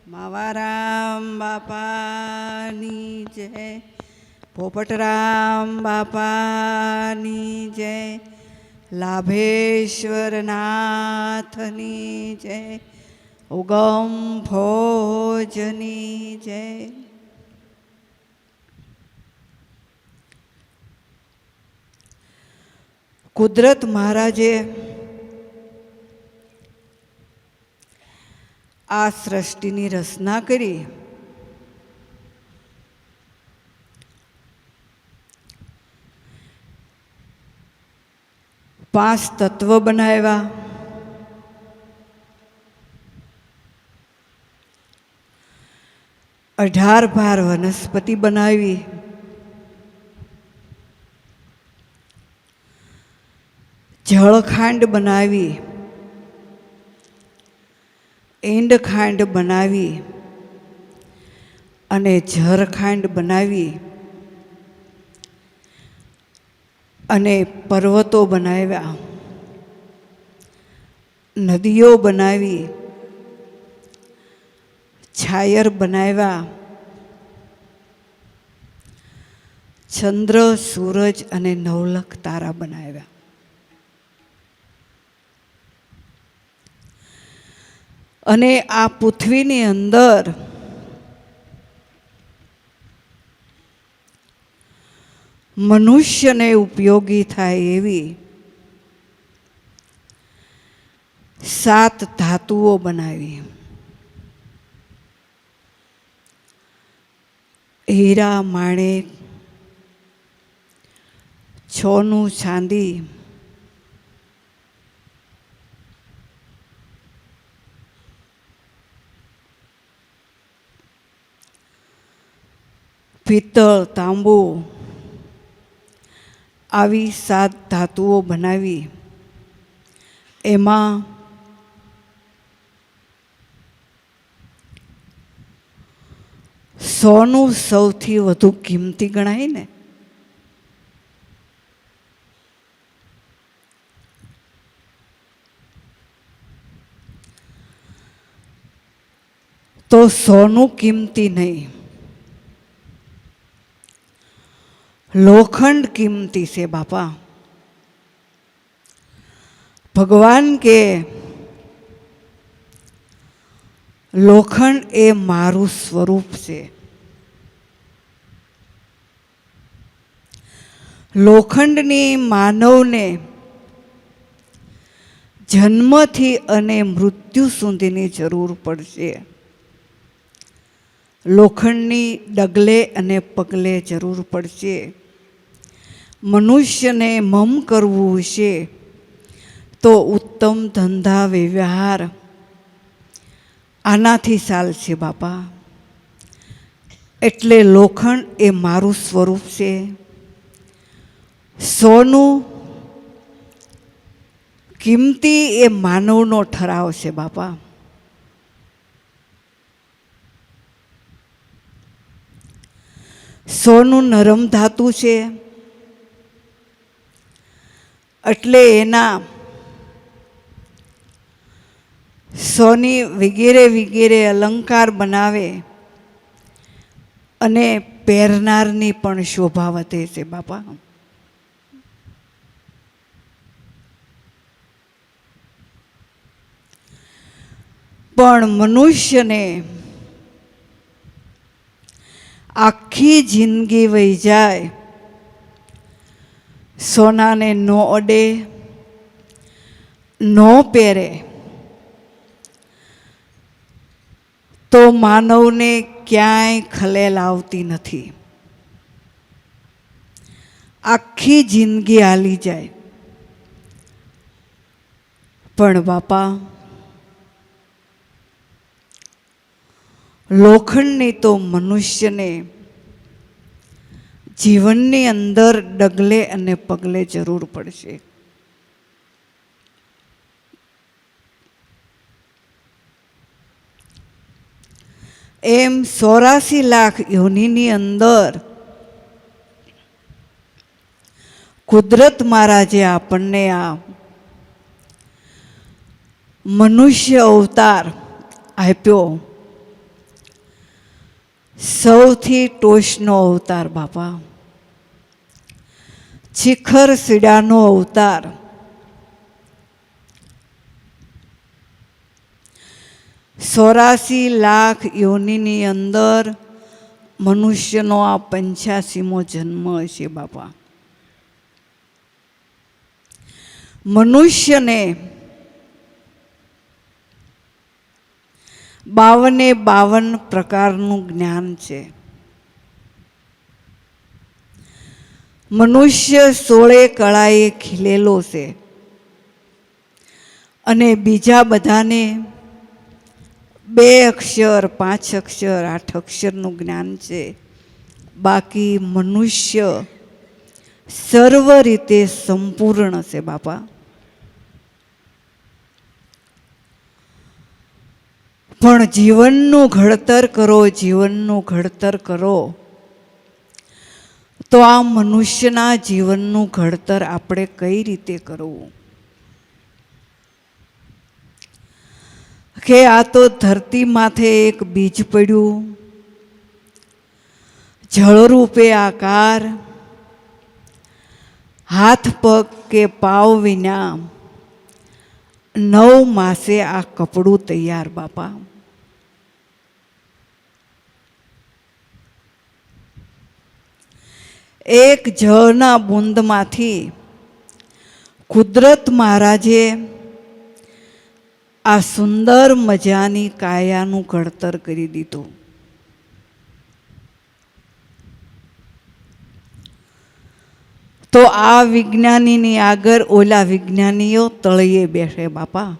માવારામ બાપાની જય, પોપટરામ બાપાની જય, લાભેશ્વરનાથની જય, ઉગમ ભોજની જય. કુદરત મહારાજે આ સૃષ્ટિની રચના કરી. પાંચ તત્વ બનાવ્યા, અઢાર ભાર વનસ્પતિ બનાવી, જળખાંડ બનાવી, એંડખાંડ બનાવી અને ઝરખાંડ બનાવી અને પર્વતો બનાવ્યા, નદીઓ બનાવી, છાયર બનાવ્યા, ચંદ્ર સૂરજ અને નવલખ તારા બનાવ્યા. અને આ પૃથ્વીની અંદર મનુષ્યને ઉપયોગી થાય એવી 7 ધાતુઓ બનાવી. હીરા, માણેક, સોનું, ચાંદી, પિત્તળ, તાંબુ, આવી 7 ધાતુઓ બનાવી. એમાં સોનું સૌથી વધુ કિંમતી ગણાય ને. તો સોનું કિંમતી નહીં, લોખંડ કિંમતી છે બાપા. ભગવાન કે લોખંડ એ મારું સ્વરૂપ છે. લોખંડની માનવને જન્મથી અને મૃત્યુ સુધીની જરૂર પડશે. લોખંડની ડગલે અને પગલે જરૂર પડશે. મનુષ્યને મમ કરવું છે તો ઉત્તમ ધંધા વ્યવહાર આનાથી ચાલશે બાપા. એટલે લોખંડ એ મારું સ્વરૂપ છે. સોનું કિંમતી એ માનવનો ઠરાવ છે બાપા. સોનું નરમ ધાતુ છે, એટલે એના સોની વગેરે વગેરે અલંકાર બનાવે અને પહેરનારની પણ શોભા વધે છે બાપા. પણ મનુષ્યને આખી જિંદગી વહી જાય, સોનાને ન અડે, ન પહેરે, તો માનવને ક્યાંય ખલેલ આવતી નથી. આખી જિંદગી હાલી જાય. પણ બાપા લોખંડની તો મનુષ્યને જીવનની અંદર ડગલે અને પગલે જરૂર પડશે. એમ 84 લાખ યોનિની અંદર કુદરત મહારાજે આપણને આ મનુષ્ય અવતાર આપ્યો. સૌથી ટોચનો અવતાર બાપા, શિખર સીડાનો અવતાર, 84 લાખ યોનિની અંદર મનુષ્યનો આ 85મો જન્મ હશે બાપા. મનુષ્યને 52 પ્રકારનું જ્ઞાન છે. મનુષ્ય 16 કળાએ ખીલેલો છે અને બીજા બધાને 2 અક્ષર, 5 અક્ષર, 8 અક્ષરનું જ્ઞાન છે. બાકી મનુષ્ય સર્વ રીતે સંપૂર્ણ છે બાપા. પણ જીવનનું ઘડતર કરો, જીવનનું ઘડતર કરો, તો આ મનુષ્યના જીવનનું ઘડતર આપણે કઈ રીતે કરવું? કે આ તો ધરતી માથે એક બીજ પડ્યું, જળરૂપે આકાર, હાથ પગ કે પાવ વિના 9 માસે આ કપડું તૈયાર બાપા. એક જળના બુંદમાંથી કુદરત મહારાજે આ સુંદર મજાની કાયાનું ઘડતર કરી દીધું. તો આ વિજ્ઞાનીની આગળ ઓલા વિજ્ઞાનીઓ તળિયે બેસે બાપા.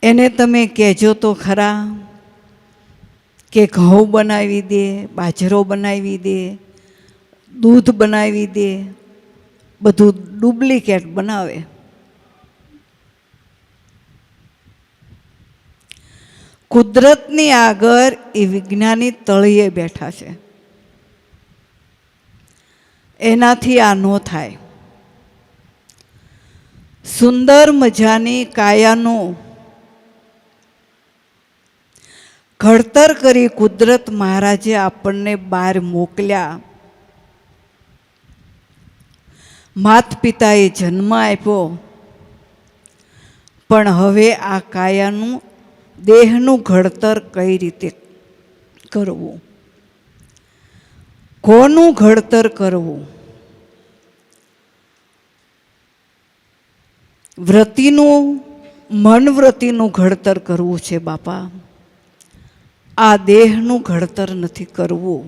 એને તમે કહેજો તો ખરા કે ઘઉં બનાવી દે, બાજરો બનાવી દે, દૂધ બનાવી દે, બધું ડુપ્લિકેટ બનાવે. કુદરતની આગળ એ વિજ્ઞાની તળિયે બેઠા છે. એનાથી આ ન થાય. સુંદર મજાની કાયાનું ઘડતર કરી કુદરત મહારાજે આપણને બહાર મોકલ્યા. માત પિતાએ જન્મ આપ્યો, પણ હવે આ કાયાનું દેહનું ઘડતર કઈ રીતે કરવું, કોનું ઘડતર કરવું? વ્રતિનું, મનવ્રતિનું ઘડતર કરવું છે બાપા. આ દેહનું ઘડતર નથી કરવું,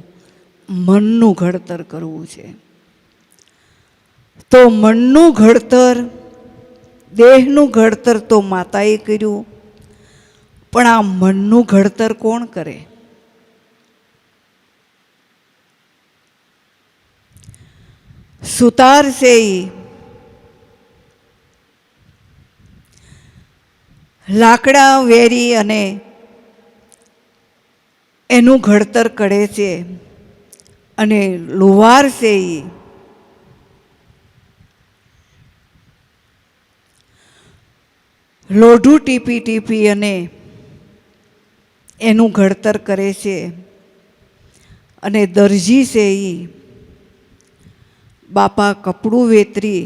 મનનું ઘડતર કરવું છે. તો મનનું ઘડતર, દેહનું ઘડતર તો માતાએ કર્યું, પણ આ મનનું ઘડતર કોણ કરે? સુતાર છે ઈ લાકડા વેરી અને એનું ઘડતર કરે છે, અને લુહાર છે ઈ લોઢું ટીપી ટીપી અને એનું ઘડતર કરે છે, અને દરજી છે ઈ બાપા કપડું વેતરી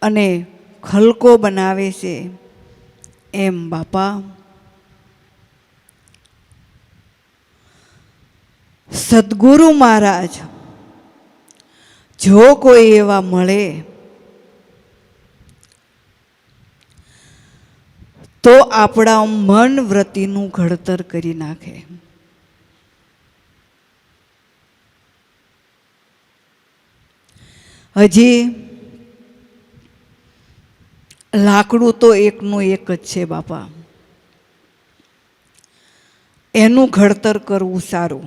અને ખલકો બનાવે છે. એમ બાપા સદગુરુ મહારાજ જો કોઈ એવા મળે તો આપણા મન વૃત્તિનું ઘડતર કરી નાખે. હજી લાકડું તો એકનું એક જ છે બાપા. એનું ઘડતર કરવું સારું.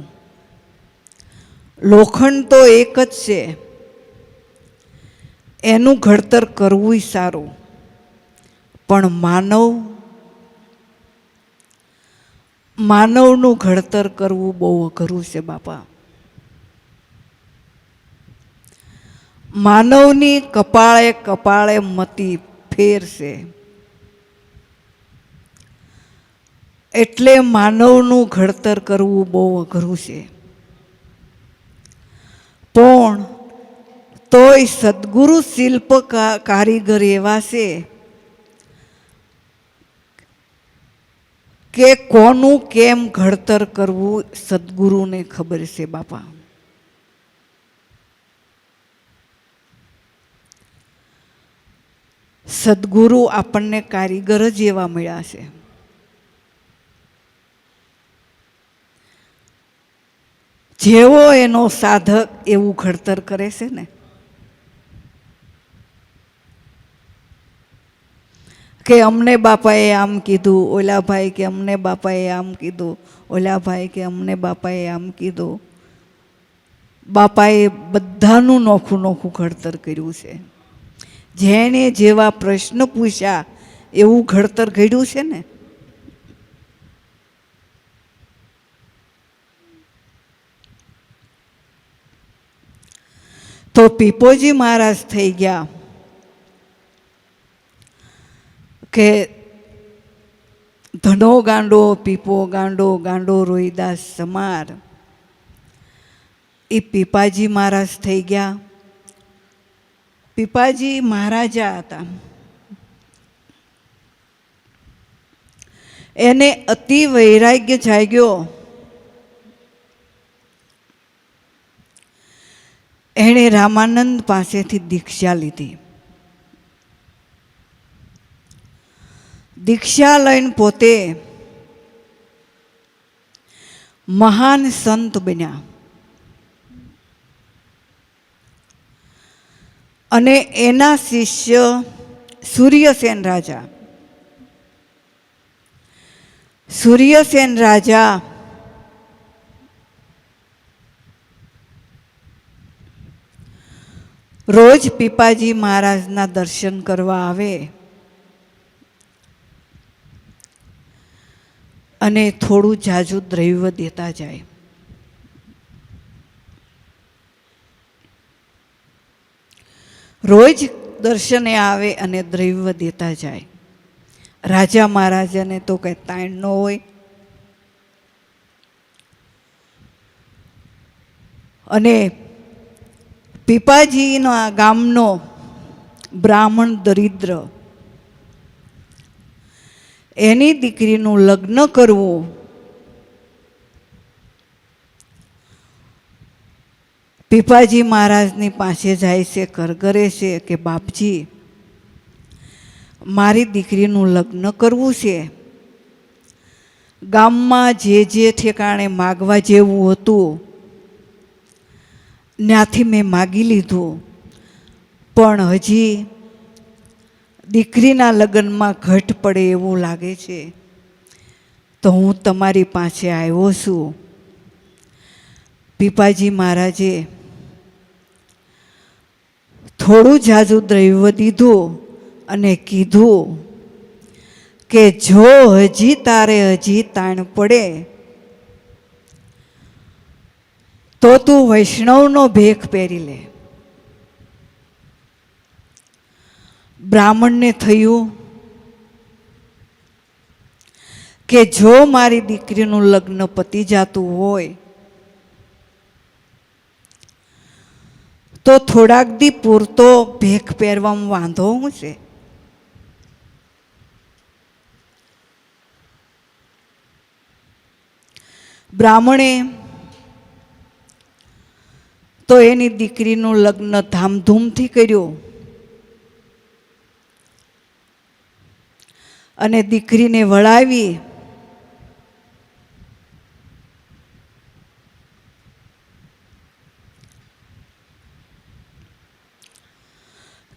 લોખંડ તો એક જ છે, એનું ઘડતર કરવું સારું. પણ માનવનું ઘડતર કરવું બહુ અઘરું છે બાપા. માનવની કપાળે કપાળે મતી ફેર છે. એટલે માનવનું ઘડતર કરવું બહુ અઘરું છે. પણ તોય સદગુરુ શિલ્પ કારીગર એવા છે કે કોનું કેમ ઘડતર કરવું સદગુરુને ખબર છે બાપા. સદગુરુ આપણને કારીગર જ એવા મળ્યા છે. જેવો એનો સાધક એવું ઘડતર કરે છે ને. કે અમને બાપાએ આમ કીધું, ઓલા ભાઈ કે અમને બાપાએ આમ કીધું, ઓલા ભાઈ કે અમને બાપાએ આમ કીધું. બાપાએ બધાનું નોખું નોખું ઘડતર કર્યું છે. જેણે જેવા પ્રશ્ન પૂછ્યા એવું ઘડતર ઘડ્યું છે ને. તો પીપોજી મહારાજ થઈ ગયા કે ધનો ગાંડો પીપો ગાંડો ગાંડો રોહિદાસ સમાર. એ પીપાજી મહારાજ થઈ ગયા. પીપાજી મહારાજા હતા. એને અતિ વૈરાગ્ય જાગ્યો. એણે રામાનંદ પાસેથી દીક્ષા લીધી. દીક્ષા લઈને પોતે મહાન સંત બન્યા. અને એના શિષ્ય સૂર્યસેન રાજા. સૂર્યસેન રાજા રોજ પીપાજી મહારાજના દર્શન કરવા આવે અને થોડું જાજુ દ્રવ્ય દેતા જાય. રોજ દર્શને આવે અને દ્રવ્ય દેતા જાય. રાજા મહારાજાને તો કંઈ તાણ ન હોય. અને પીપાજીના ગામનો બ્રાહ્મણ દરિદ્ર, એની દીકરીનું લગ્ન કરવું પીપાજી મહારાજની પાસે જાય છે, કરગરે છે કે બાપજી મારી દીકરીનું લગ્ન કરવું છે. ગામમાં જે જે ઠેકાણે માગવા જેવું હતું ત્યાંથી મેં માગી લીધું, પણ હજી દીકરીના લગ્નમાં ઘટ પડે એવું લાગે છે, તો હું તમારી પાસે આવ્યો છું. પીપાજી મહારાજે થોડું જાજુ દ્રવ્ય દીધું અને કીધું કે જો હજી તારે હજી તાણ પડે તો તું વૈષ્ણવનો ભેખ પહેરી લે. બ્રાહ્મણને થયું કે જો મારી દીકરીનું લગ્ન પતી જતું હોય તો થોડાક દી પૂરતો ભેખ પહેરવામાં વાંધો શું છે. બ્રાહ્મણે તો એની દીકરીનું લગ્ન ધામધૂમથી કર્યું અને દીકરીને વળાવી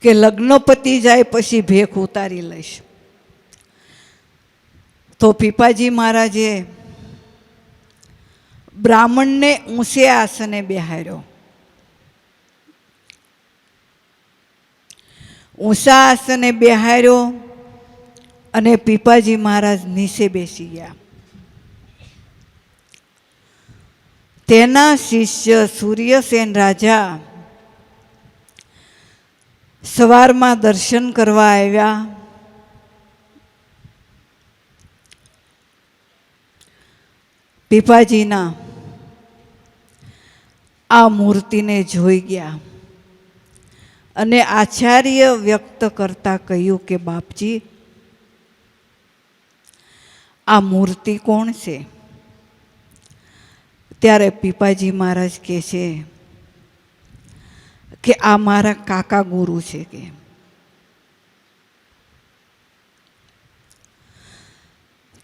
કે લગ્ન પતી જાય પછી ભેખ ઉતારી લઈશ. તો પીપાજી મહારાજે બ્રાહ્મણને ઊંચે આસને બેહાર્યો. ઊંચા આસને બેહાર્યો અને પીપાજી મહારાજ નીચે બેસી ગયા. તેના શિષ્ય સૂર્યસેન રાજા સવારમાં દર્શન કરવા આવ્યા. પીપાજીના આ મૂર્તિને જોઈ ગયા અને આચાર્ય વ્યક્ત કરતા કહ્યું કે બાપજી, આ મૂર્તિ કોણ છે? ત્યારે પીપાજી મહારાજ કહે છે કે આ મારા કાકા ગુરુ છે કે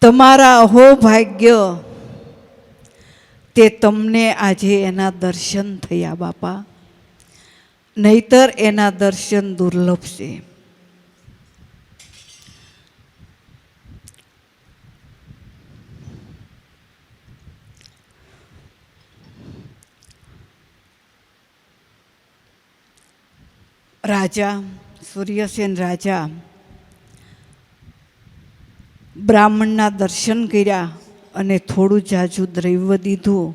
તમારા અહોભાગ્ય તે તમને આજે એના દર્શન થયા બાપા, નહીતર એના દર્શન દુર્લભ છે. રાજા સૂર્યસેન રાજા બ્રાહ્મણના દર્શન કર્યા અને થોડું જાજુ દ્રવ્ય દીધું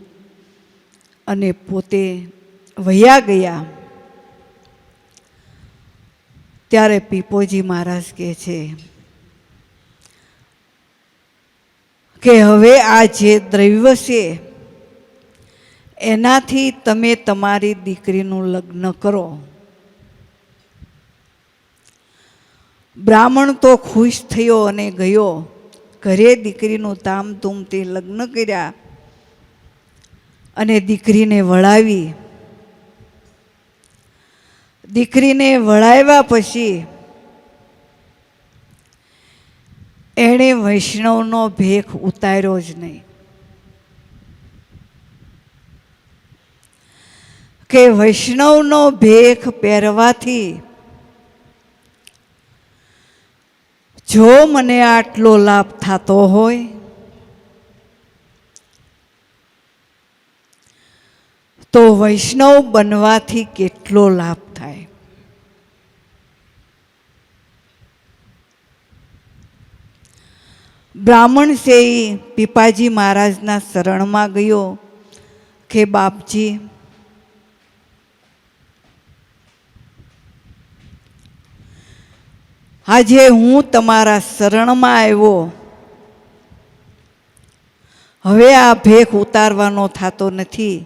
અને પોતે વયા ગયા. ત્યારે પીપોજી મહારાજ કહે છે કે હવે આ જે દ્રવ્ય છે એનાથી તમે તમારી દીકરીનું લગ્ન કરો. બ્રાહ્મણ તો ખુશ થયો અને ગયો ઘરે. દીકરીનું તામધૂમથી લગ્ન કર્યા અને દીકરીને વળાવી. દીકરીને વળાવ્યા પછી એણે વૈષ્ણવનો ભેખ ઉતાર્યો જ નહીં કે વૈષ્ણવનો ભેખ પહેરવાથી જો મને આટલો લાભ થતો હોય તો વૈષ્ણવ બનવાથી કેટલો લાભ થાય. બ્રાહ્મણ છે એ પીપાજી મહારાજના શરણમાં ગયો કે બાપજી, આજે હું તમારા શરણમાં આવ્યો, હવે આ ભેખ ઉતારવાનો થતો નથી,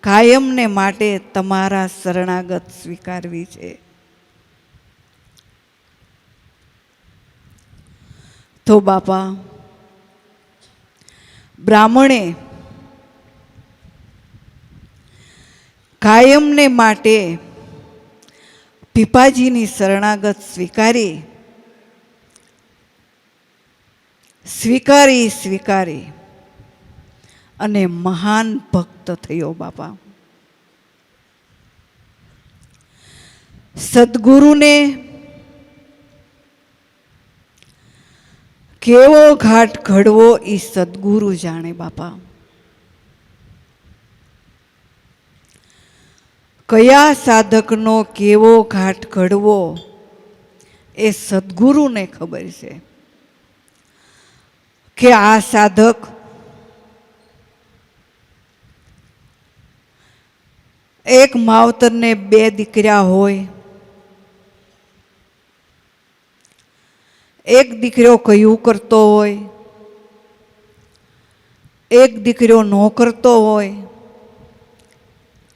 કાયમને માટે તમારા શરણાગત સ્વીકારવી છે. તો બાપા, બ્રાહ્મણે કાયમને માટે પીપાજીની શરણાગત સ્વીકારી અને મહાન ભક્ત થયો. બાપા, સદગુરુને કેવો ઘાટ ઘડવો એ સદગુરુ જાણે. બાપા, કયા સાધકનો કેવો ઘાટ ઘડવો એ સદગુરુને ખબર છે કે આ સાધક એક માવતરને 2 દીકરા હોય, એક દીકરો કયું કરતો હોય, એક દીકરો ન કરતો હોય,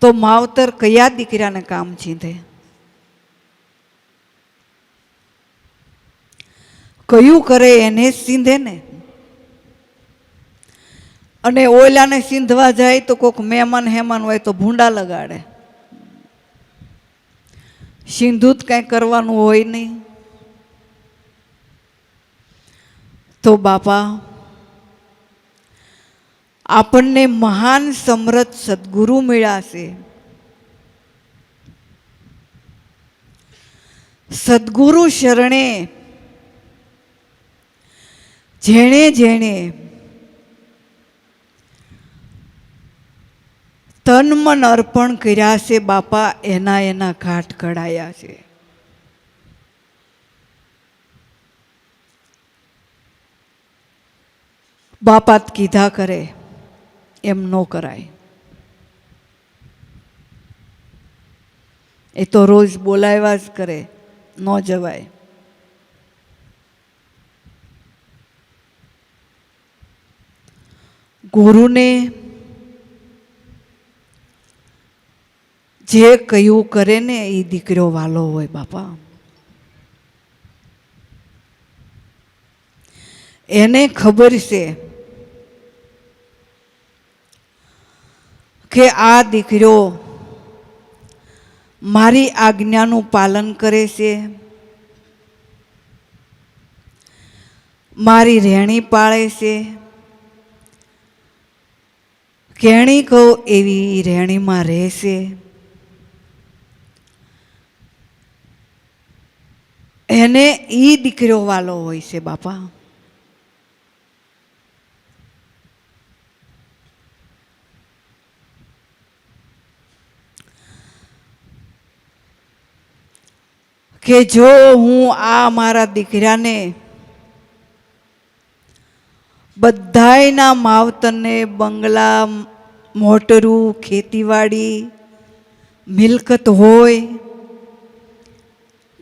તો માવતર કયા દીકરાને કામ ચીંધે? કયું કરે એને જ સીંધે ને. અને ઓલાને સીંધવા જાય તો કોઈક મહેમાન હેમાન હોય તો ભૂંડા લગાડે. સિંધુત કાંઈ કરવાનું હોય નહીં. તો બાપા, આપણને મહાન સમર્થ સદગુરુ મળ્યા છે. સદગુરુ શરણે જેણે જેણે તન મન અર્પણ કર્યા છે બાપા, એના ઘાટ ઘડાયા છે. બાપા કીધા કરે એમ ન કરાય. એ તો રોજ બોલાવ્યા જ કરે, ન જવાય. ગુરુને જે કયું કરે ને એ દીકરો વાલો હોય બાપા. એને ખબર છે કે આ દીકરો મારી આજ્ઞાનું પાલન કરે છે, મારી રહેણી પાળે છે, કેણી કહું એવી રહેણીમાં રહેશે. એને ઈ દીકરો વાલો હોય છે બાપા. કે જો હું આ મારા દીકરાને બધાયના માવતરને બંગલા, મોટરું, ખેતીવાડી, મિલકત હોય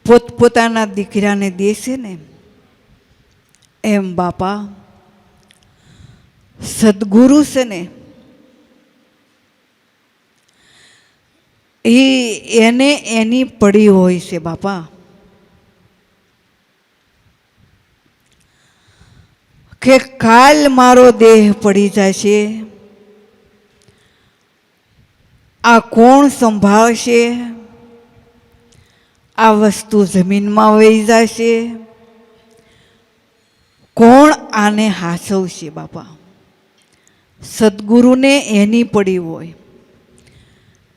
પોતપોતાના દીકરાને દેશે ને, એમ બાપા સદગુરુ છે ને એને એની પડી હોય છે બાપા. કે કાલ મારો દેહ પડી જશે, આ કોણ સંભાળશે, આ વસ્તુ જમીનમાં વહી જશે, કોણ આને હાચવશે બાપા. સદગુરુને એની પડી હોય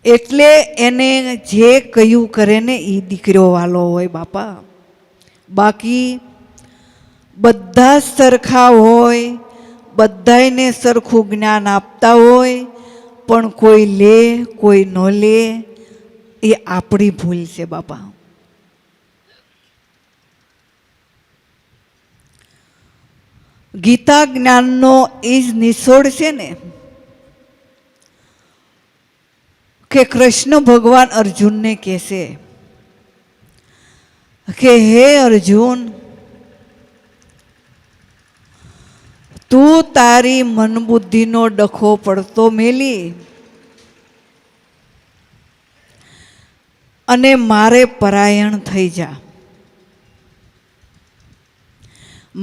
એટલે એને જે કયું કરે ને એ દીકરો વાલો હોય બાપા. બાકી બધા સરખા હોય, બધાને સરખું જ્ઞાન આપતા હોય, પણ કોઈ લે કોઈ ન લે એ આપણી ભૂલ છે બાપા. ગીતા જ્ઞાનનો એ જ નિચોડ છે ને કે કૃષ્ણ ભગવાન અર્જુનને કહેશે કે હે અર્જુન, તું તારી મન બુદ્ધિનો ડખો પડતો મેલી અને મારે પરાયણ થઈ જા,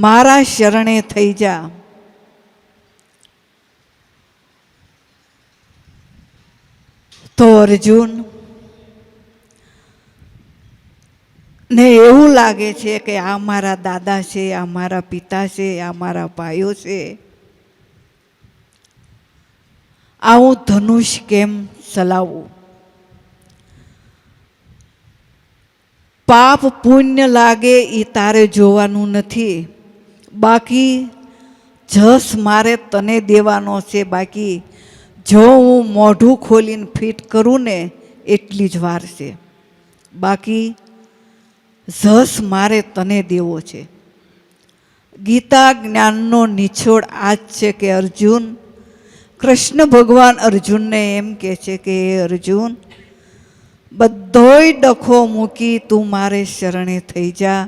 મારા શરણે થઈ જા. તો અર્જુન ને એવું લાગે છે કે આ મારા દાદા છે, આ મારા પિતા છે, આ મારા ભાઈઓ છે, આ હું ધનુષ કેમ ચલાવું? પાપ પુણ્ય લાગે એ તારે જોવાનું નથી, બાકી જસ મારે તને દેવાનો છે. બાકી જો હું મોઢું ખોલીને ફિટ કરું ને એટલી જ વાર છે, બાકી જસ મારે તને દેવો છે. ગીતા જ્ઞાનનો નિચોડ આ જ છે કે અર્જુન, કૃષ્ણ ભગવાન અર્જુનને એમ કહે છે કે અર્જુન, બધોય ડખો મૂકી તું મારે શરણે થઈ જા,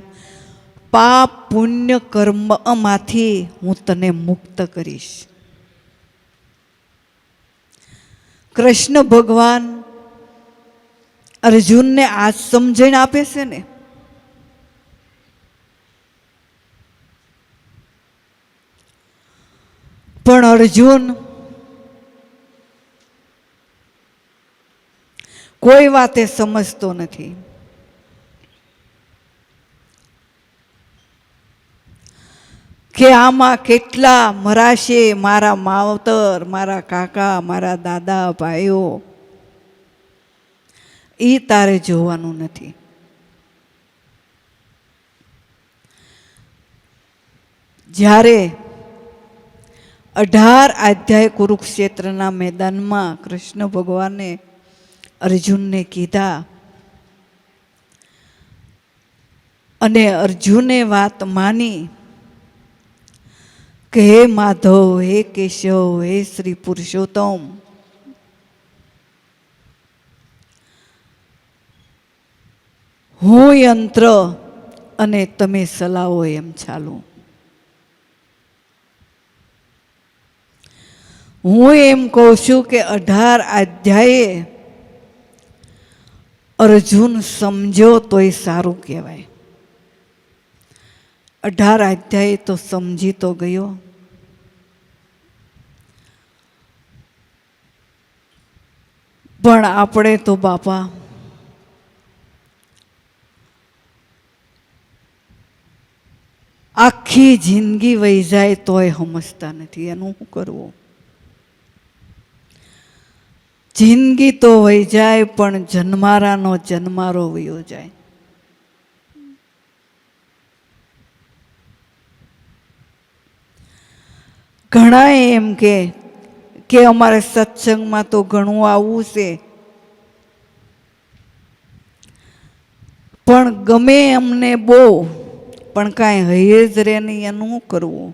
પાપ પુણ્ય કર્મમાંથી હું તને મુક્ત કરીશ. કૃષ્ણ ભગવાન અર્જુનને આ સમજણ આપે છે ને. પણ અર્જુન કોઈ વાતે સમજતો નથી. કે આમાં કેટલા મરાશે મારા માવતર, મારા કાકા, મારા દાદા, ભાઈઓ, એ તારે જોવાનું નથી. જ્યારે 18 અધ્યાય કુરુક્ષેત્રના મેદાનમાં કૃષ્ણ ભગવાને અર્જુનને કીધા અને અર્જુને વાત માની કે હે માધવ, હે કેશવ, હે શ્રી પુરુષોત્તમ, હું યંત્ર અને તમે ચલાવો એમ ચાલો. હું એમ કહું છું કે 18 અધ્યાયે અર્જુન સમજ્યો તોય સારું કહેવાય. 18 અધ્યાય તો સમજી તો ગયો. પણ આપણે તો બાપા આખી જિંદગી વહી જાય તોય સમજતા નથી. એનું શું કરવું? જિંદગી તો વહી જાય પણ જન્મારાનો જન્મારો વયો જાય. ઘણા એમ કે અમારે સત્સંગમાં તો ઘણું આવવું છે, પણ ગમે અમને બહુ, પણ કાંઈ હૈયે જ રહે નહીં. એનું શું કરવું?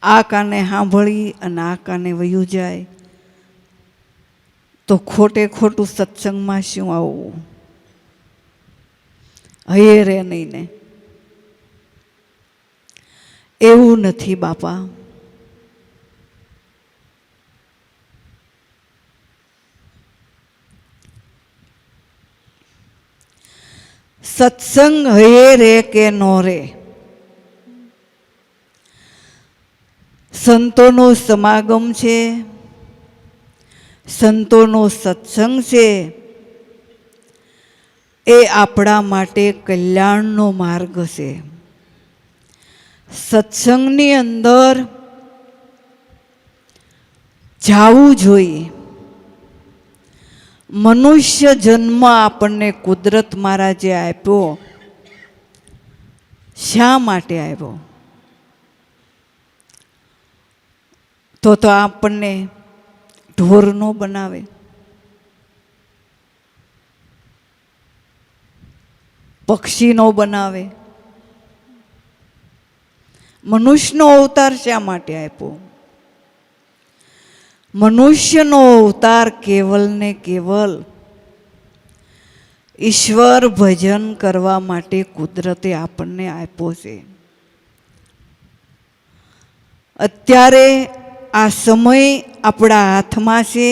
આ કાને સાંભળી અને આ કાને વયું જાય તો ખોટે ખોટું સત્સંગમાં શું આવવું? હૈયે રહે નહીં ને. એવું નથી બાપા. સત્સંગ હૈયે રે કે નો રે, સંતોનો સમાગમ છે, સંતોનો સત્સંગ છે, એ આપણા માટે કલ્યાણનો માર્ગ છે. સત્સંગની અંદર જાવું જોઈએ. મનુષ્ય જન્મ આપણને કુદરત મહારાજે આપ્યો, શા માટે આવ્યો? તો આપણને ઢોર ન બનાવે, પક્ષી નો બનાવે. મનુષ્યનો અવતાર શા માટે આપ્યો? મનુષ્યનો અવતાર કેવલ ને કેવલ ઈશ્વર ભજન કરવા માટે કુદરતે આપણને આપ્યો છે. અત્યારે આ સમય આપણા હાથમાં છે.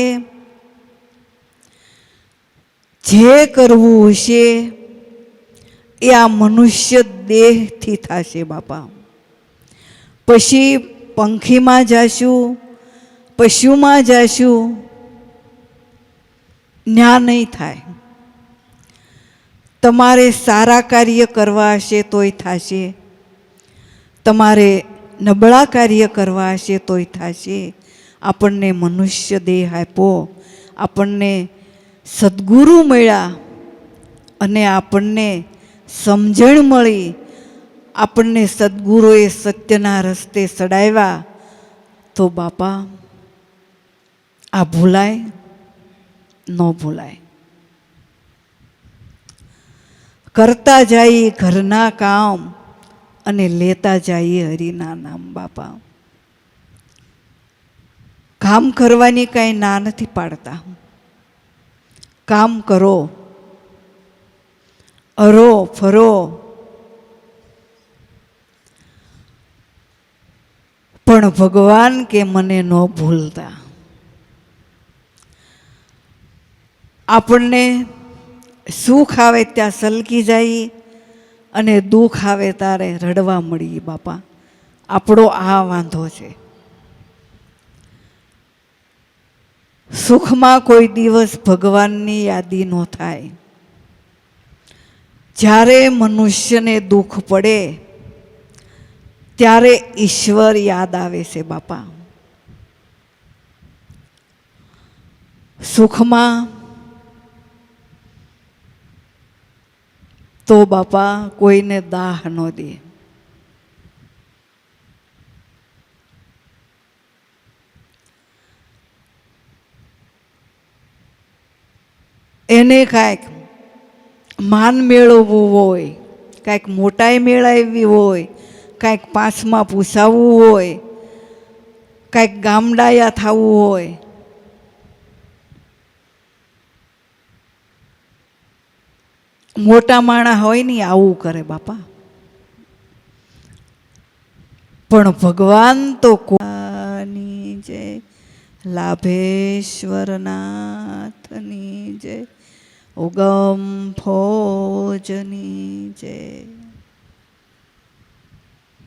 જે કરવું હશે એ આ મનુષ્ય દેહથી થશે બાપા. પછી પંખીમાં જાશું, પશુમાં જાશું, ન્યા નહીં થાય. તમારે સારા કાર્ય કરવા હશે તોય થશે, તમારે નબળા કાર્ય કરવા હશે તોય થશે. આપણને મનુષ્ય દેહ આપ્યો, આપણને સદ્ગુરુ મળ્યા અને આપણને સમજણ મળી. આપણને સદ્ગુરુએ સત્યના રસ્તે ચડાવ્યા. તો બાપા આ ભૂલાય? ન ભૂલાય. કરતા જઈએ ઘરના કામ અને લેતા જઈએ હરિના નામ. બાપા કામ કરવાની કાંઈ ના નથી પાડતા. કામ કરો, અરો ફરો, પણ ભગવાન કે મને ન ભૂલતા. આપણને સુખ આવે ત્યાં સલકી જાય અને દુઃખ આવે ત્યારે રડવા મળીએ. બાપા આપણો આ વાંધો છે. સુખમાં કોઈ દિવસ ભગવાનની યાદી ન થાય. જ્યારે મનુષ્યને દુઃખ પડે ત્યારે ઈશ્વર યાદ આવે છે બાપા. સુખમાં તો બાપા કોઈને દાહ ન દે. એને કાંઈક માન મેળવવું હોય, કાંઈક મોટાઈ મેળવવી હોય, કાંઈક પાંચમાં પૂછાવવું હોય, કાંઈક ગામડાયા થવું હોય, મોટા માણસ હોય ને આવું કરે બાપા. પણ ભગવાન તો કોની જય. લાભેશ્વરનાથની જય. ઉગમ ફોજની જય.